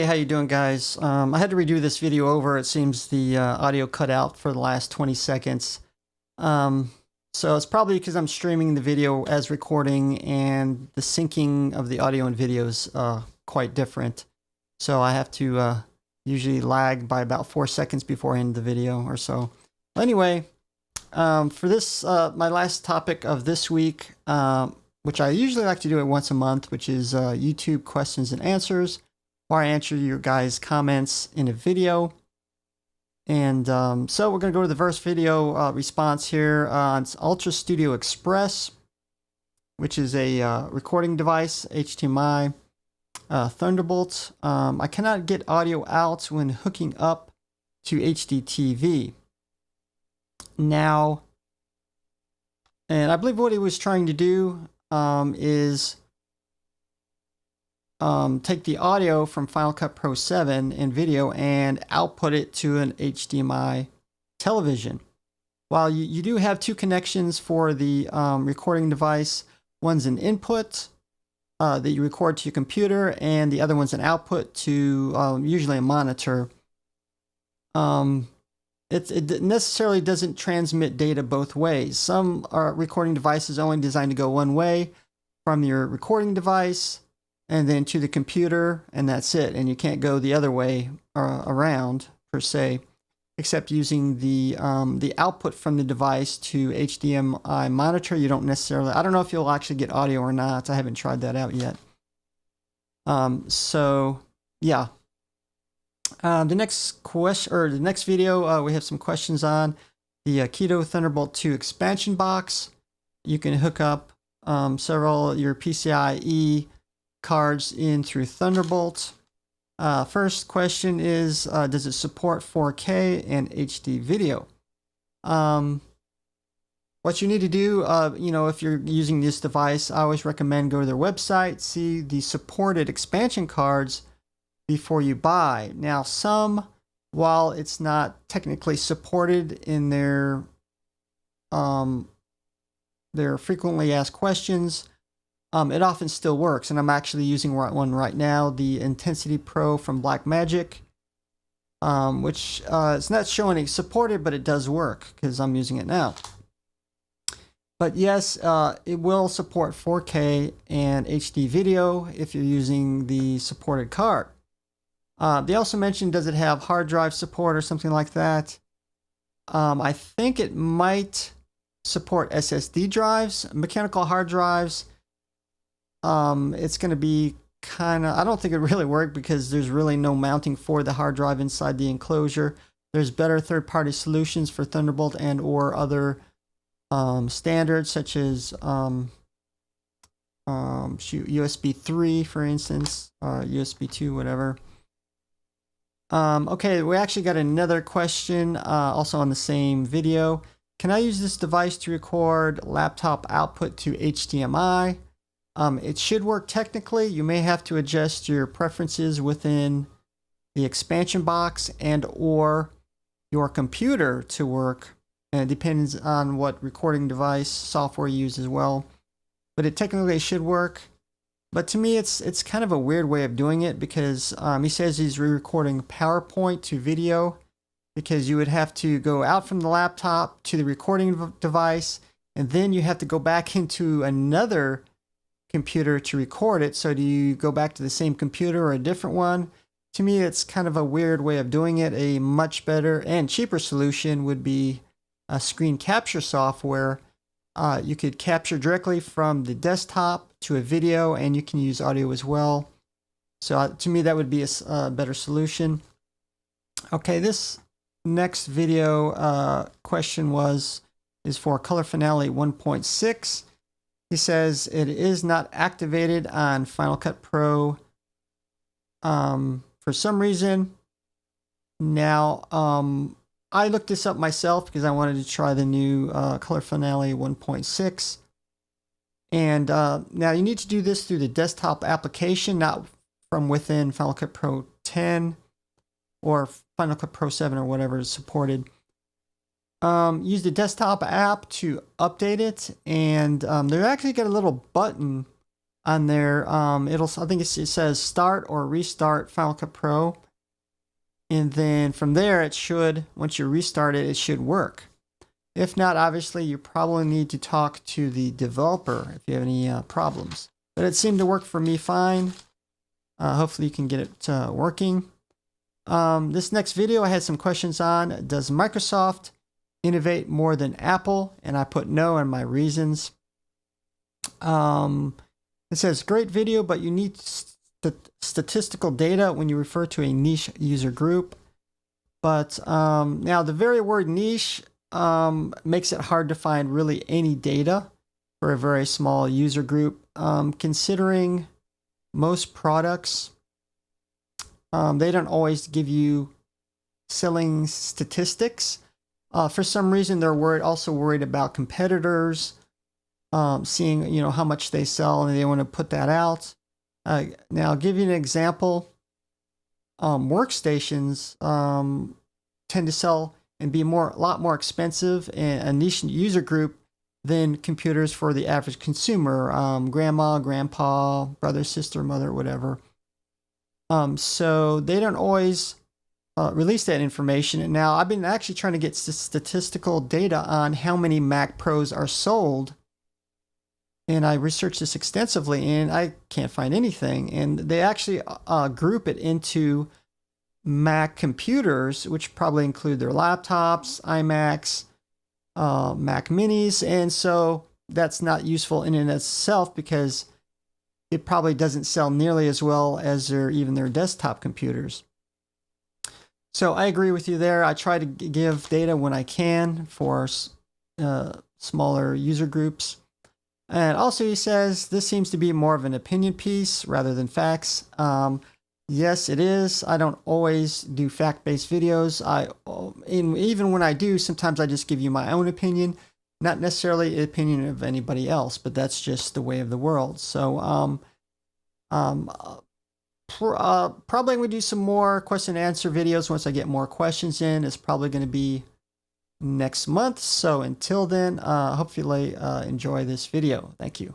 how you doing, guys? I had to redo this video over. It seems the audio cut out for the last 20 seconds. So it's probably because I'm streaming the video as recording and the syncing of the audio and video is quite different. So I have to usually lag by about 4 seconds before I end the video or so. Anyway, for this, my last topic of this week, which I usually like to do it once a month, which is YouTube questions and answers, where I answer your guys' comments in a video. And so we're going to go to the first video response here on Ultra Studio Express, which is a recording device, HDMI Thunderbolt. I cannot get audio out when hooking up to HD TV. Now, and I believe what he was trying to do is take the audio from Final Cut Pro 7 in video and output it to an HDMI television. While you do have two connections for the recording device, one's an input that you record to your computer, and the other one's an output to usually a monitor. It necessarily doesn't transmit data both ways. Some recording devices only designed to go one way from your recording device and then to the computer, and that's it. And you can't go the other way around, per se, except using the output from the device to HDMI monitor. You don't necessarily, I don't know if you'll actually get audio or not. I haven't tried that out yet. So, yeah. The next question, or the next video, we have some questions on the AIO Thunderbolt 2 expansion box. You can hook up several your PCIe cards in through Thunderbolt. First question is, does it support 4K and HD video? What you need to do, if you're using this device, I always recommend go to their website, see the supported expansion cards before you buy. Now, some, while it's not technically supported in their frequently asked questions, it often still works, and I'm actually using one right now, the Intensity Pro from Blackmagic, which it's not showing it supported, but it does work because I'm using it now. But yes, it will support 4K and HD video if you're using the supported card. They also mentioned, does it have hard drive support or something like that? I think it might support SSD drives, mechanical hard drives. It's going to be kind of, I don't think it really worked because there's really no mounting for the hard drive inside the enclosure. There's better third-party solutions for Thunderbolt and or other standards such as USB 3, for instance, USB 2, whatever. Okay, we actually got another question also on the same video. Can I use this device to record laptop output to HDMI? It should work technically. You may have to adjust your preferences within the expansion box and or your computer to work. And it depends on what recording device software you use as well. But it technically should work. But to me, it's kind of a weird way of doing it because he says he's re-recording PowerPoint to video because you would have to go out from the laptop to the recording device, and then you have to go back into another computer to record it. So do you go back to the same computer or a different one? To me, it's kind of a weird way of doing it. A much better and cheaper solution would be a screen capture software. You could capture directly from the desktop to a video, and you can use audio as well. So to me, that would be a better solution. Okay, this next video question is for Color Finale 1.6. He says it is not activated on Final Cut Pro for some reason. Now, I looked this up myself because I wanted to try the new Color Finale 1.6. And now you need to do this through the desktop application, not from within Final Cut Pro 10 or Final Cut Pro 7 or whatever is supported. Use the desktop app to update it, and they actually got a little button on there. I think it says start or restart Final Cut Pro. And then from there, it should, once you restart it, it should work. If not, obviously, you probably need to talk to the developer if you have any problems. But it seemed to work for me fine. Hopefully you can get it working. This next video I had some questions on. Does Microsoft innovate more than Apple? And I put no in my reasons. It says, great video, but you need statistical data when you refer to a niche user group. But now the very word niche makes it hard to find really any data for a very small user group. Considering most products, they don't always give you selling statistics. For some reason, they're also worried about competitors, seeing how much they sell, and they want to put that out. Now, I'll give you an example. Workstations tend to sell and be a lot more expensive in a niche user group than computers for the average consumer, grandma, grandpa, brother, sister, mother, whatever. So they don't always release that information. And now I've been actually trying to get statistical data on how many Mac Pros are sold. And I researched this extensively and I can't find anything. And they actually group it into Mac computers, which probably include their laptops, iMacs, Mac minis. And so that's not useful in and of itself because it probably doesn't sell nearly as well as even their desktop computers. So I agree with you there. I try to give data when I can for smaller user groups. And also he says, this seems to be more of an opinion piece rather than facts. Yes, it is. I don't always do fact-based videos. Even when I do, sometimes I just give you my own opinion, not necessarily the opinion of anybody else, but that's just the way of the world. So probably going to do some more question and answer videos once I get more questions in. It's probably going to be next month. So until then, hopefully enjoy this video. Thank you.